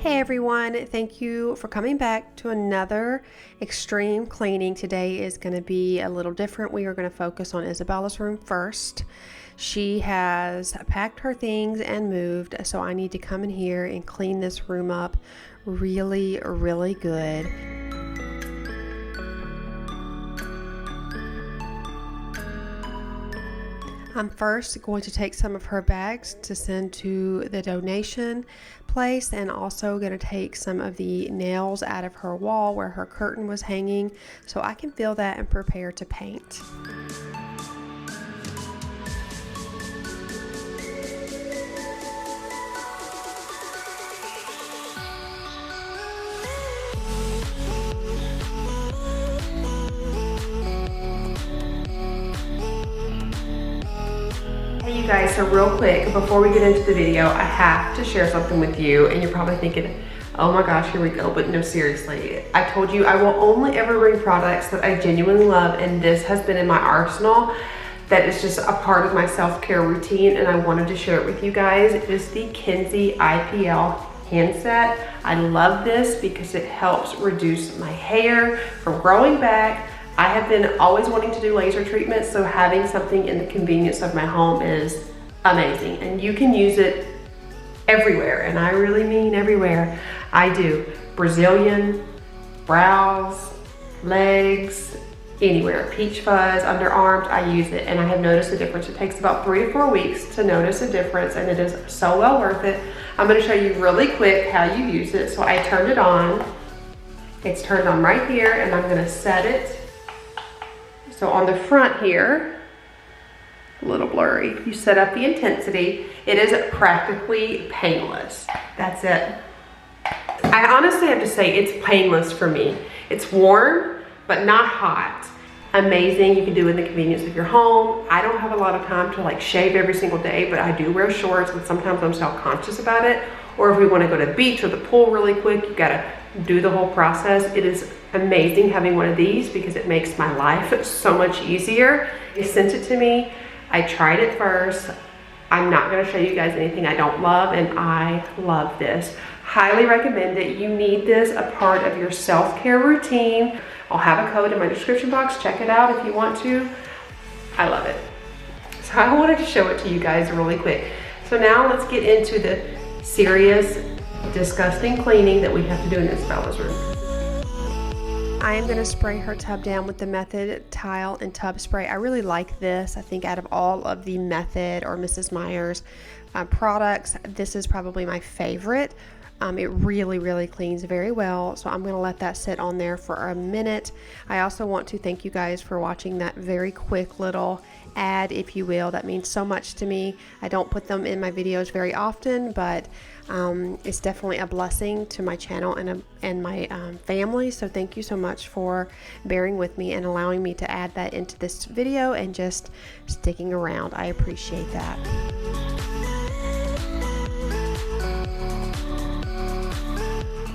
Hey everyone, thank you for coming back to another extreme cleaning. Today is going to be a little different. We are going to focus on Isabella's room first. She has packed her things and moved, so I need to come in here and clean this room up really, really good. I'm first going to take some of her bags to send to the donation place, and also going to take some of the nails out of her wall where her curtain was hanging so I can fill that and prepare to paint. Hey you guys, so real quick, before we get into the video, I have to share something with you, and you're probably thinking, oh my gosh, here we go, but no, seriously. I told you I will only ever bring products that I genuinely love, and this has been in my arsenal. That is just a part of my self-care routine, and I wanted to share it with you guys. It is the Kinsey Ipl Handset. I love this because it helps reduce my hair from growing back. I have been always wanting to do laser treatments, so having something in the convenience of my home is amazing. And you can use it everywhere, and I really mean everywhere. I do Brazilian, brows, legs, anywhere. Peach fuzz, underarms, I use it, and I have noticed a difference. It takes about 3 to 4 weeks to notice a difference, and it is so well worth it. I'm gonna show you really quick how you use it. So I turned it on. It's turned on right here, and I'm gonna set it. So on the front here, a little blurry, you set up the intensity. It is practically painless. That's it. I honestly have to say it's painless for me. It's warm, but not hot. Amazing, you can do it in the convenience of your home. I don't have a lot of time to like shave every single day, but I do wear shorts, and sometimes I'm self-conscious about it. Or if we want to go to the beach or the pool really quick, you gotta do the whole process. It is amazing having one of these because it makes my life so much easier. They sent it to me. I tried it first. I'm not going to show you guys anything I don't love, and I love this. Highly recommend it. You need this a part of your self-care routine. I'll have a code in my description box. Check it out if you want to. I love it. So I wanted to show it to you guys really quick. So now let's get into the serious, disgusting cleaning that we have to do in Isabella's room. I am going to spray her tub down with the Method Tile and Tub Spray. I really like this. I think out of all of the Method or Mrs. Meyer's products, this is probably my favorite. It really cleans very well, so I'm going to let that sit on there for a minute. I also want to thank you guys for watching that very quick little ad, if you will. That means so much to me. I don't put them in my videos very often, but it's definitely a blessing to my channel and my family. So thank you so much for bearing with me and allowing me to add that into this video and just sticking around. I appreciate that.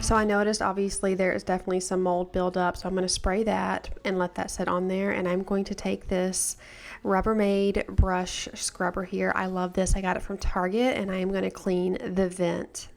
So I noticed obviously there is definitely some mold buildup, so I'm going to spray that and let that sit on there, and I'm going to take this Rubbermaid brush scrubber here. I love this. I got it from Target, and I am going to clean the vent.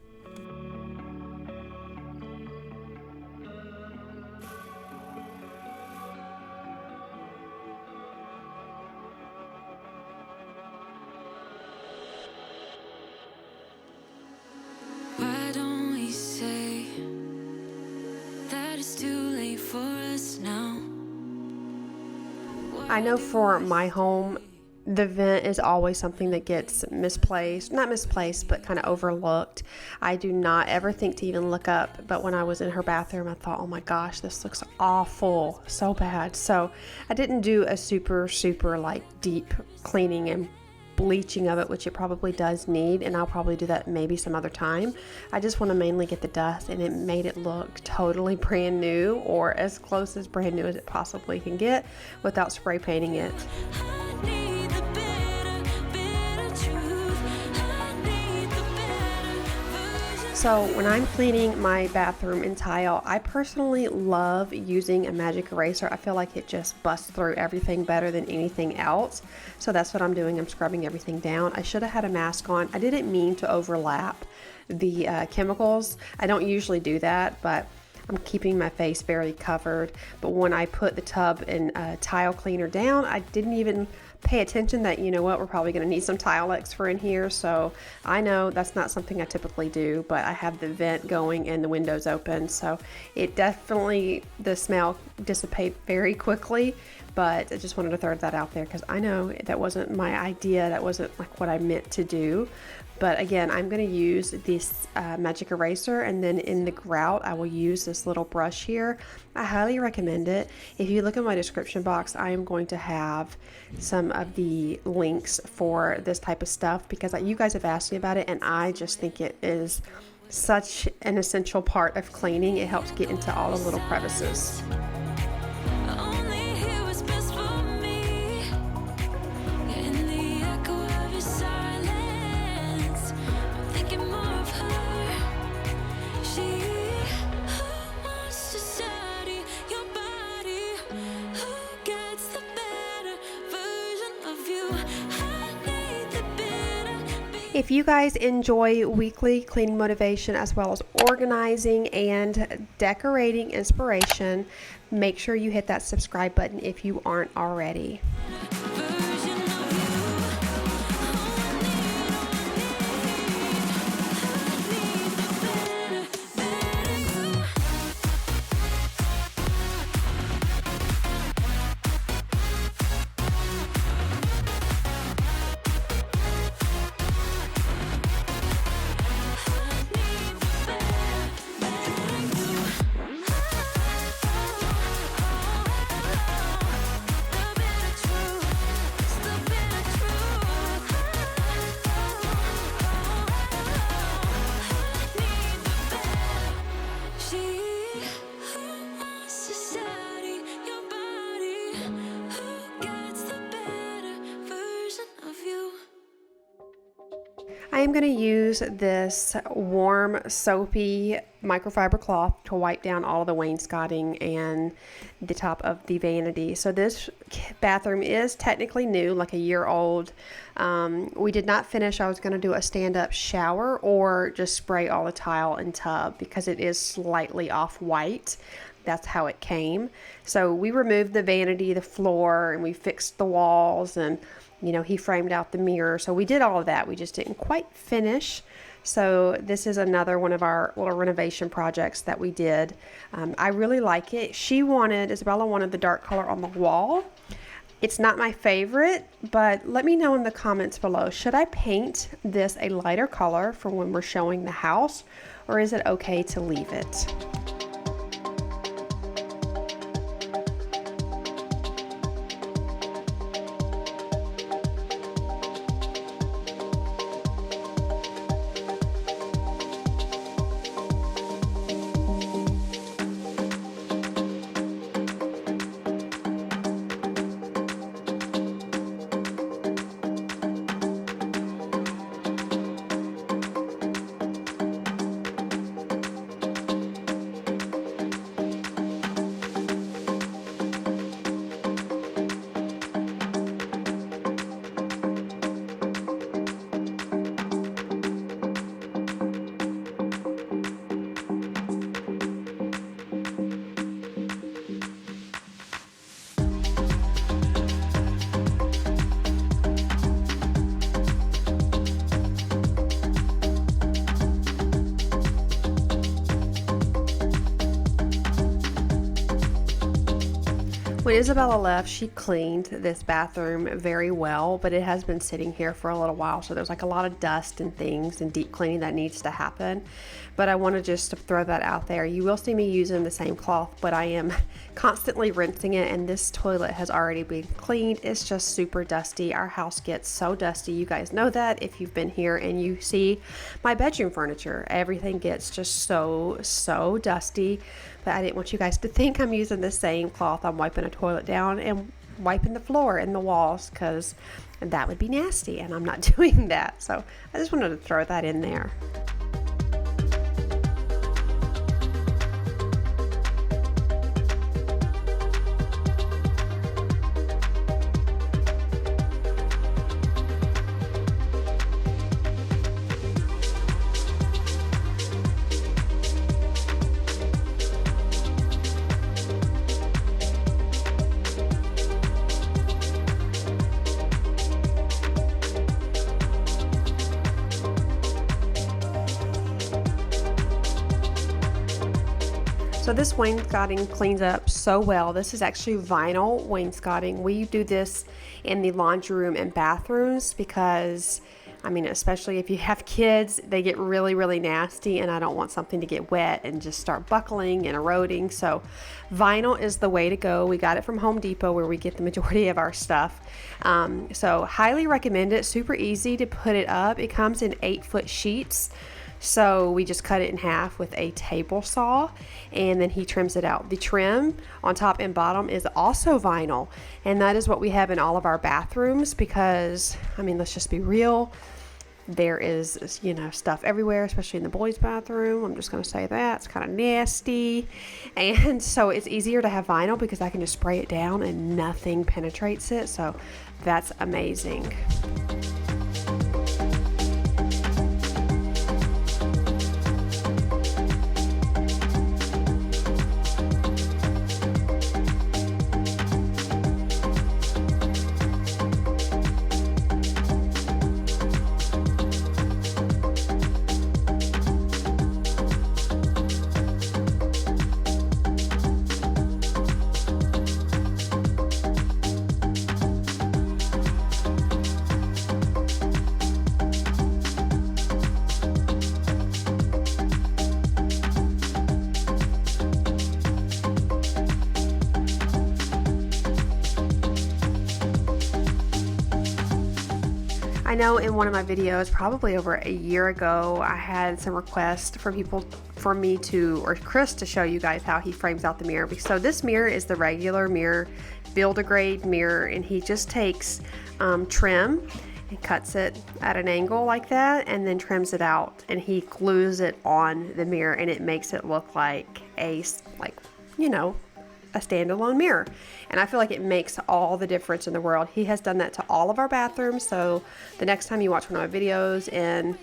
I know for my home, the vent is always something that gets misplaced, not misplaced, but kind of overlooked. I do not ever think to even look up, but when I was in her bathroom, I thought, oh my gosh, this looks awful, so bad. So I didn't do a super like deep cleaning and bleaching of it, which it probably does need, and I'll probably do that maybe some other time. I just want to mainly get the dust, and it made it look totally brand new, or as close as brand new as it possibly can get without spray painting it. So when I'm cleaning my bathroom and tile, I personally love using a magic eraser. I feel like it just busts through everything better than anything else. So that's what I'm doing. I'm scrubbing everything down. I should have had a mask on. I didn't mean to overlap the chemicals. I don't usually do that, but I'm keeping my face very covered. But when I put the tub and tile cleaner down, I didn't even pay attention that, you know what, we're probably going to need some Tilex for in here. So I know that's not something I typically do, but I have the vent going and the windows open, so it definitely, the smell dissipates very quickly. But I just wanted to throw that out there because I know that wasn't my idea, that wasn't like what I meant to do. But again, I'm going to use this magic eraser, and then in the grout I will use this little brush here. I highly recommend it. If you look in my description box, I am going to have some of the links for this type of stuff because you guys have asked me about it, and I just think it is such an essential part of cleaning. It helps get into all the little crevices. If you guys enjoy weekly cleaning motivation as well as organizing and decorating inspiration, make sure you hit that subscribe button if you aren't already. I am going to use this warm, soapy microfiber cloth to wipe down all of the wainscoting and the top of the vanity. So this bathroom is technically new, like a year old. We did not finish. I was going to do a stand-up shower or just spray all the tile and tub because it is slightly off-white. That's how it came. So we removed the vanity, the floor, and we fixed the walls, and you know, he framed out the mirror. So we did all of that. We just didn't quite finish. So this is another one of our little renovation projects that we did. I really like it. Isabella wanted the dark color on the wall. It's not my favorite, but let me know in the comments below. Should I paint this a lighter color for when we're showing the house, or is it okay to leave it? When Isabella left, she cleaned this bathroom very well, but it has been sitting here for a little while, so there's like a lot of dust and things and deep cleaning that needs to happen. But I wanted just to throw that out there. You will see me using the same cloth, but I am constantly rinsing it, and this toilet has already been cleaned. It's just super dusty. Our house gets so dusty. You guys know that if you've been here and you see my bedroom furniture. Everything gets just so dusty. But I didn't want you guys to think I'm using the same cloth. I'm wiping a toilet down and wiping the floor and the walls, because that would be nasty, and I'm not doing that. So I just wanted to throw that in there. So this wainscoting cleans up so well. This is actually vinyl wainscoting. We do this in the laundry room and bathrooms because, I mean, especially if you have kids, they get really, really nasty, and I don't want something to get wet and just start buckling and eroding. So vinyl is the way to go. We got it from Home Depot, where we get the majority of our stuff. So highly recommend it. Super easy to put it up. It comes in 8-foot sheets. So we just cut it in half with a table saw, and then he trims it out. The trim on top and bottom is also vinyl, and that is what we have in all of our bathrooms because, I mean, let's just be real. There is, you know, stuff everywhere, especially in the boys' bathroom. I'm just going to say that. It's kind of nasty. And so it's easier to have vinyl because I can just spray it down and nothing penetrates it. So that's amazing. I know in one of my videos, probably over a year ago, I had some requests for people, for me to, or Chris to show you guys how he frames out the mirror. So this mirror is the regular mirror, build-a-grade mirror, and he just takes trim and cuts it at an angle like that, and then trims it out, and he glues it on the mirror, and it makes it look like a, you know, a standalone mirror. And I feel like it makes all the difference in the world. He has done that to all of our bathrooms, so the next time you watch one of my videos in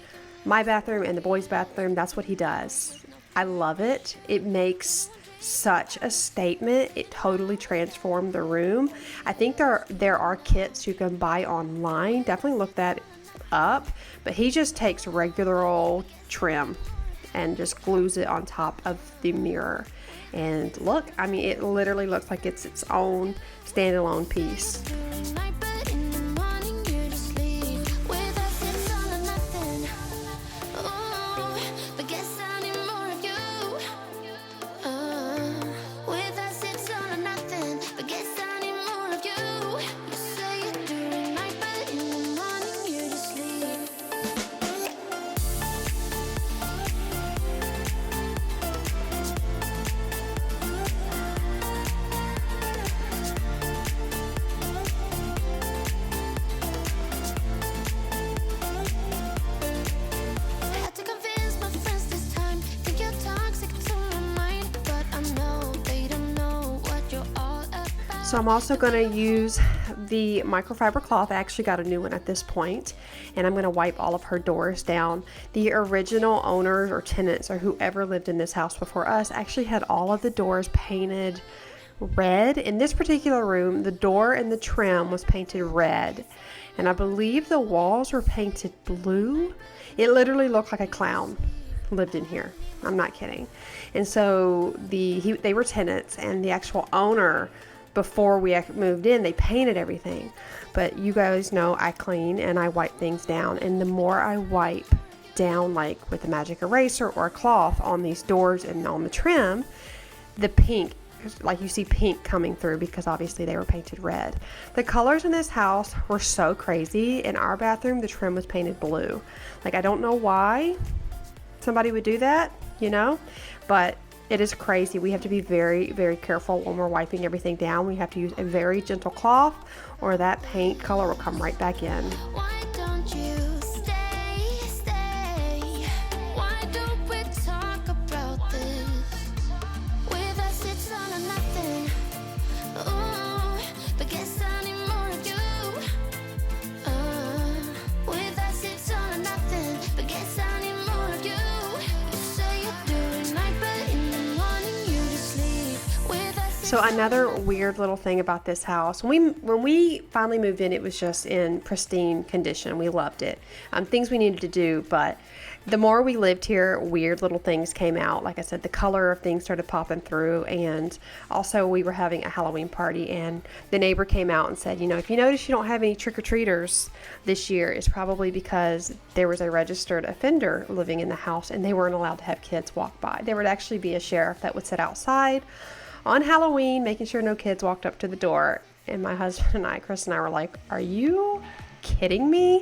my bathroom and the boys' bathroom, that's what he does. I love it. It makes such a statement. It totally transformed the room. I think there are kits you can buy online. Definitely look that up. But he just takes regular old trim and just glues it on top of the mirror. And look, I mean, it literally looks like it's its own standalone piece. So I'm also going to use the microfiber cloth. I actually got a new one at this point, and I'm going to wipe all of her doors down. The original owners or tenants or whoever lived in this house before us actually had all of the doors painted red. In this particular room, the door and the trim was painted red, and I believe the walls were painted blue. It literally looked like a clown lived in here. I'm not kidding. And so they were tenants, and the actual owner, before we moved in, they painted everything. But you guys know I clean and I wipe things down, and the more I wipe down, like with a magic eraser or a cloth on these doors and on the trim, the pink, like you see pink coming through, because obviously they were painted red. The colors in this house were so crazy. In our bathroom, the trim was painted blue. Like, I don't know why somebody would do that, you know, but it is crazy. We have to be very, very careful when we're wiping everything down. We have to use a very gentle cloth, or that paint color will come right back in. Why don't you stay? Why don't we talk about this? With us it's all or nothing. Ooh, but guess I need more of you. With us it's all or nothing. But guess I need more of you. You say you do it night, but in the morning you just sleep. With us So another weird little thing about this house, when we finally moved in, it was just in pristine condition. We loved it. Things we needed to do, but the more we lived here, weird little things came out. Like I said, the color of things started popping through, and also we were having a Halloween party, and the neighbor came out and said, you know, if you notice you don't have any trick-or-treaters this year, it's probably because there was a registered offender living in the house, and they weren't allowed to have kids walk by. There would actually be a sheriff that would sit outside on Halloween, making sure no kids walked up to the door. And my husband and I, Chris and I, were like, are you kidding me?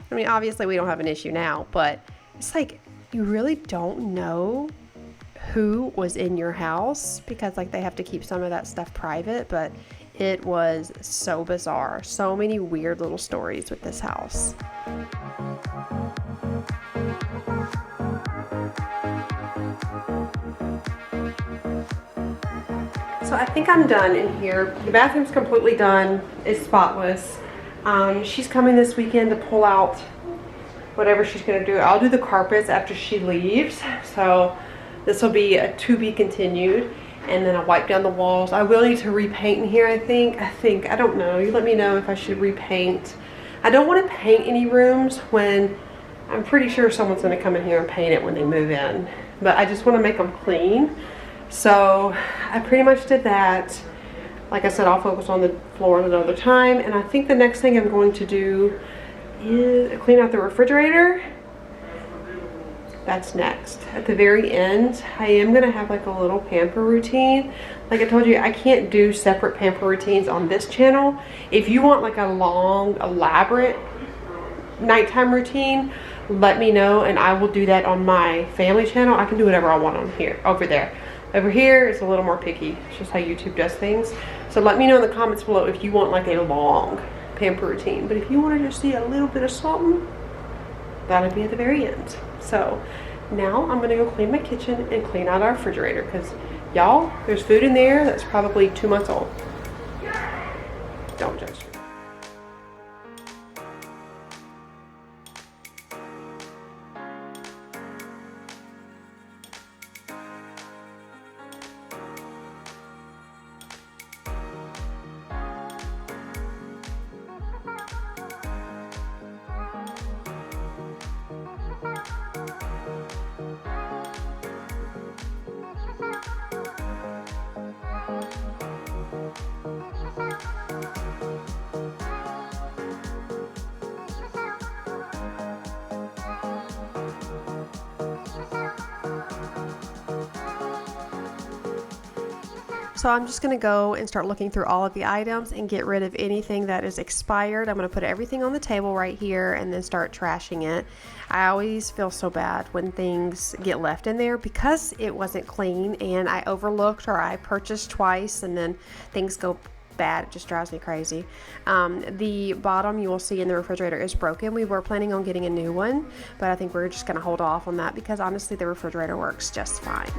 I mean, obviously we don't have an issue now, but it's like, you really don't know who was in your house, because like they have to keep some of that stuff private. But it was so bizarre. So many weird little stories with this house. So I think I'm done in here. The bathroom's completely done. It's spotless. She's coming this weekend to pull out whatever she's gonna do. I'll do the carpets after she leaves. So this will be a to be continued. And then I'll wipe down the walls. I will need to repaint in here, I think. I don't know. You let me know if I should repaint. I don't want to paint any rooms when I'm pretty sure someone's gonna come in here and paint it when they move in. But I just want to make them clean. So I pretty much did that. Like I said, I'll focus on the floor another time. And I think the next thing I'm going to do is clean out the refrigerator. That's next. At the very end, I am going to have like a little pamper routine. Like I told you, I can't do separate pamper routines on this channel. If you want like a long, elaborate nighttime routine, let me know and I will do that on my family channel. I can do whatever I want on here, over there. Over here, it's a little more picky. It's just how YouTube does things. So let me know in the comments below if you want like a long pamper routine. But if you want to just see a little bit of something, that'll be at the very end. So now I'm going to go clean my kitchen and clean out our refrigerator, because y'all, there's food in there that's probably 2 months old. Don't judge me. So I'm just going to go and start looking through all of the items and get rid of anything that is expired. I'm going to put everything on the table right here and then start trashing it. I always feel so bad when things get left in there because it wasn't clean and I overlooked or I purchased twice and then things go bad. It just drives me crazy. The bottom you will see in the refrigerator is broken. We were planning on getting a new one, but I think we're just going to hold off on that because honestly the refrigerator works just fine.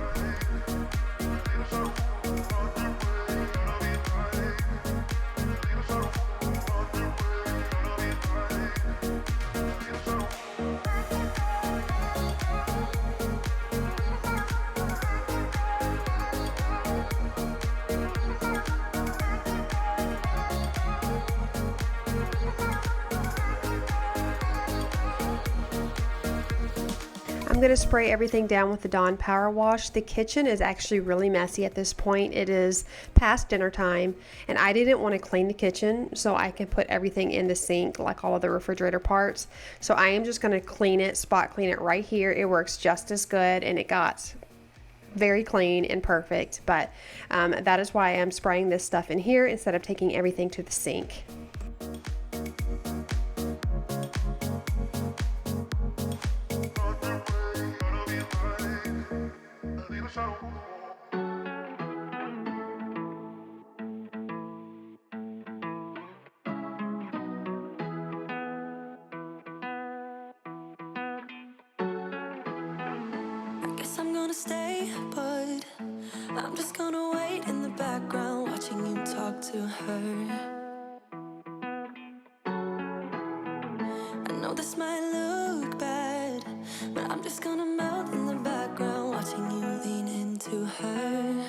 I'm going to spray everything down with the Dawn Power Wash. The kitchen is actually really messy at this point. It is past dinner time and I didn't want to clean the kitchen so I can put everything in the sink like all of the refrigerator parts. So I am just going to clean it, spot clean it right here. It works just as good and it got very clean and perfect, but that is why I'm spraying this stuff in here instead of taking everything to the sink. Guess I'm gonna stay, but I'm just gonna wait in the background, watching you talk to her. I know this might look bad, but I'm just gonna melt in the background, watching you lean into her.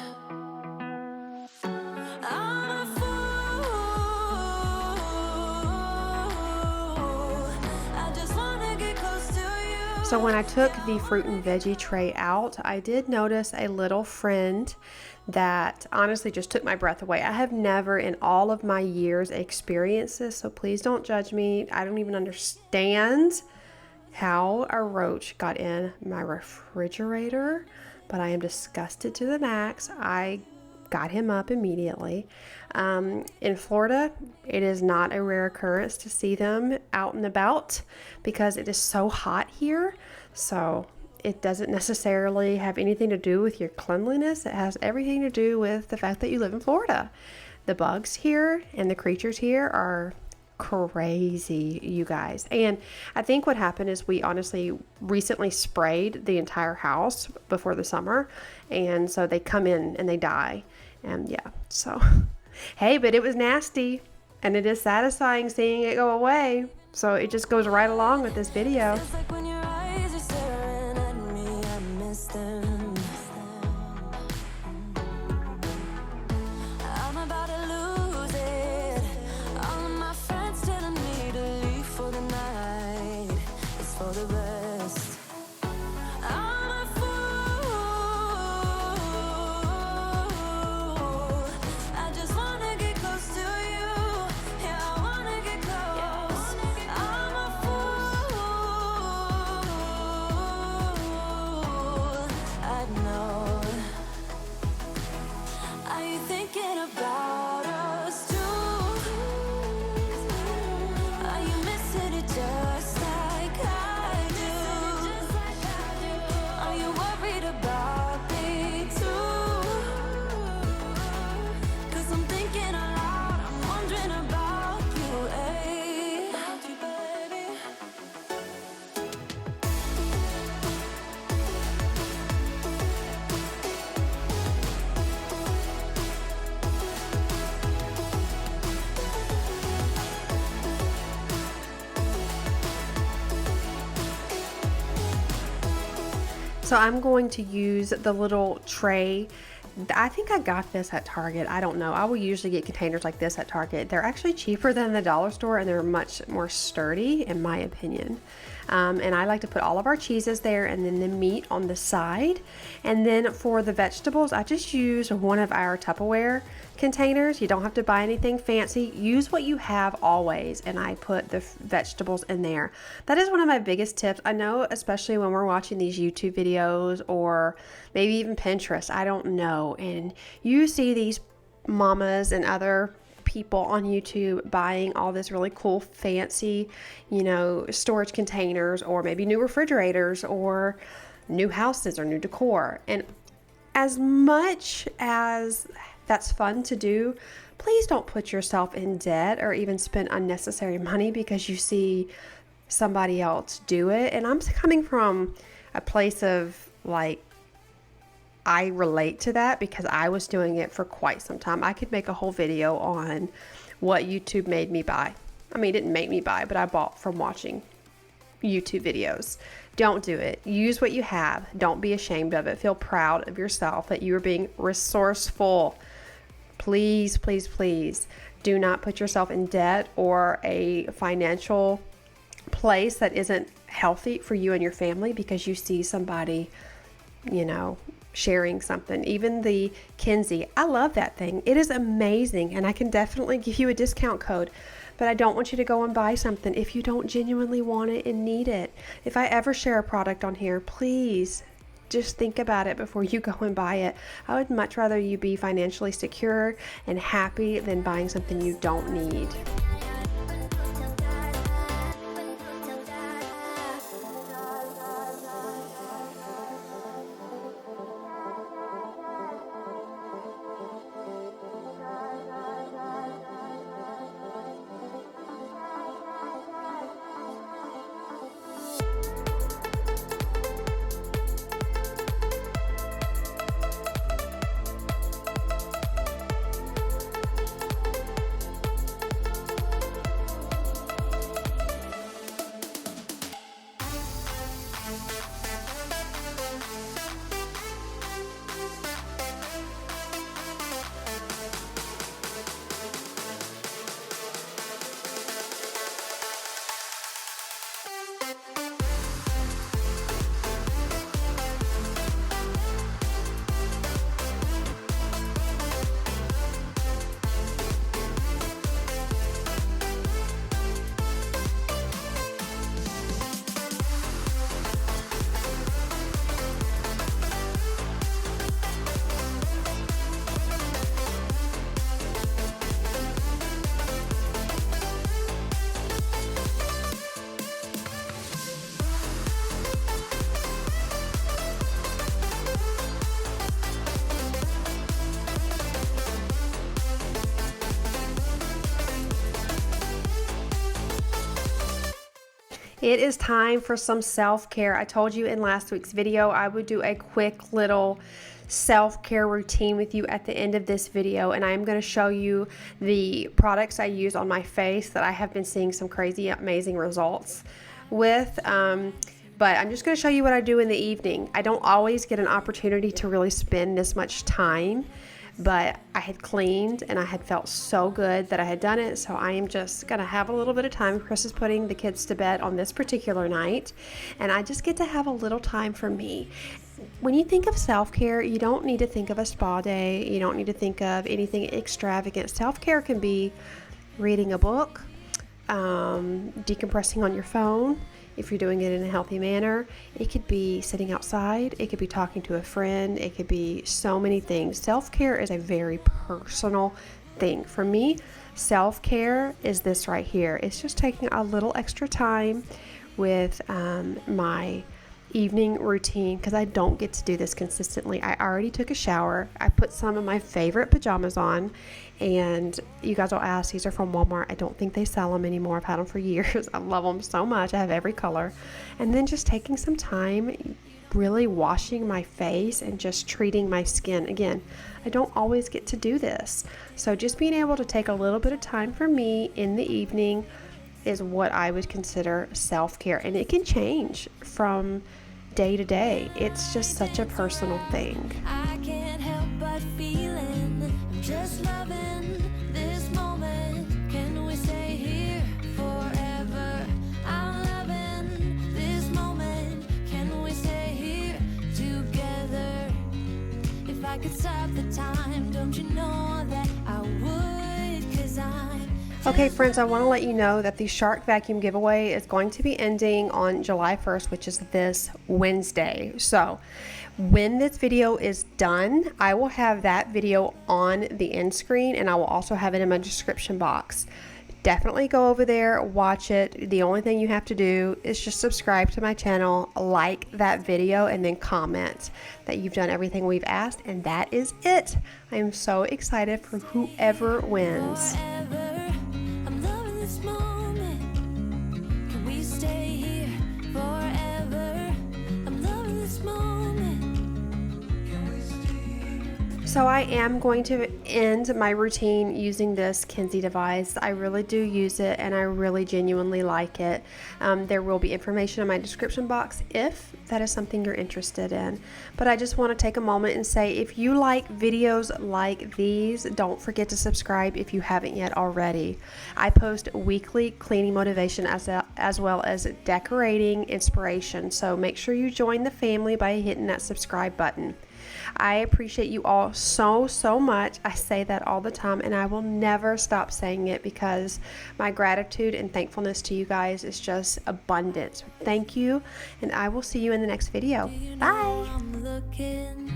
So when I took the fruit and veggie tray out, I did notice a little friend that honestly just took my breath away. I have never in all of my years experienced this, so please don't judge me. I don't even understand how a roach got in my refrigerator, but I am disgusted to the max. I got him up immediately. In Florida, it is not a rare occurrence to see them out and about because it is so hot here. So it doesn't necessarily have anything to do with your cleanliness. It has everything to do with the fact that you live in Florida. The bugs here and the creatures here are crazy, you guys. And I think what happened is we honestly recently sprayed the entire house before the summer, and so they come in and they die. And yeah, so hey, but it was nasty, and it is satisfying seeing it go away. So it just goes right along with this video. Feels like when your eyes are staring at me, I miss them. I'm about to lose it. All of my friends telling me to leave for the night. It's for the best. I'm a fool. I just wanna get close to you. Yeah, I wanna get close. I'm a fool. I know. Are you thinking about us too? Are you missing it just like I do? Are you worried about me too? 'Cause I'm thinking aloud, I'm wondering about you, eh? About you, baby. So I'm going to use the little tray. I think I got this at Target. I don't know. I will usually get containers like this at Target. They're actually cheaper than the dollar store, and they're much more sturdy in my opinion. And I like to put all of our cheeses there and then the meat on the side. And then for the vegetables, I just use one of our Tupperware containers. You don't have to buy anything fancy. Use what you have always. And I put the vegetables in there. That is one of my biggest tips. I know, especially when we're watching these YouTube videos or maybe even Pinterest, I don't know. And you see these mamas and other people on YouTube buying all this really cool fancy, storage containers or maybe new refrigerators or new houses or new decor. And as much as that's fun to do, please don't put yourself in debt or even spend unnecessary money because you see somebody else do it. And I'm coming from a place of like, I relate to that because I was doing it for quite some time. I could make a whole video on what YouTube made me buy. I mean, it didn't make me buy, but I bought from watching YouTube videos. Don't do it. Use what you have. Don't be ashamed of it. Feel proud of yourself that you are being resourceful. Please, please, please do not put yourself in debt or a financial place that isn't healthy for you and your family because you see somebody, sharing something. Even the Kinsey, I love that thing. It is amazing, and I can definitely give you a discount code, but I don't want you to go and buy something if you don't genuinely want it and need it. If I ever share a product on here, please just think about it before you go and buy it. I would much rather you be financially secure and happy than buying something you don't need. It is time for some self-care. I told you in last week's video I would do a quick little self-care routine with you at the end of this video, and I am going to show you the products I use on my face that I have been seeing some crazy amazing results with. But I'm just going to show you what I do in the evening. I don't always get an opportunity to really spend this much time, but I had cleaned and I had felt so good that I had done it, so I am just gonna have a little bit of time. Chris is putting the kids to bed on this particular night, and I just get to have a little time for me. When you think of self-care, you don't need to think of a spa day. You don't need to think of anything extravagant. Self-care can be reading a book, decompressing on your phone, if you're doing it in a healthy manner. It could be sitting outside. It could be talking to a friend. It could be so many things. Self-care is a very personal thing. For me, self-care is this right here. It's just taking a little extra time with my evening routine, because I don't get to do this consistently. I already took a shower. I put some of my favorite pajamas on, and you guys will ask, these are from Walmart. I don't think they sell them anymore. I've had them for years. I love them so much. I have every color. And then just taking some time really washing my face and just treating my skin. Again, I don't always get to do this, so just being able to take a little bit of time for me in the evening is what I would consider self-care, and it can change from day to day. It's just such a personal thing. I can't help but feeling, I'm just loving this moment. Can we stay here forever? I'm loving this moment. Can we stay here together? If I could stop the time, don't you know that I would? 'Cause I'm Okay friends, I want to let you know that the Shark Vacuum giveaway is going to be ending on July 1st, which is this Wednesday. So when this video is done, I will have that video on the end screen, and I will also have it in my description box. Definitely go over there, watch it. The only thing you have to do is just subscribe to my channel, like that video, and then comment that you've done everything we've asked, and that is it. I am so excited for whoever wins. forever. I'm loving this moment. Can we stay here forever? I'm loving this moment. Can we stay here? So I am going to end my routine using this Kinsey device. I really do use it, and I really genuinely like it. There will be information in my description box if that is something you're interested in. But I just want to take a moment and say, if you like videos like these, don't forget to subscribe if you haven't yet already. I post weekly cleaning motivation as well as decorating inspiration. So make sure you join the family by hitting that subscribe button. I appreciate you all so much. I say that all the time, and I will never stop saying it, because my gratitude and thankfulness to you guys is just abundant. Thank you, and I will see you in the next video. Bye. I'm looking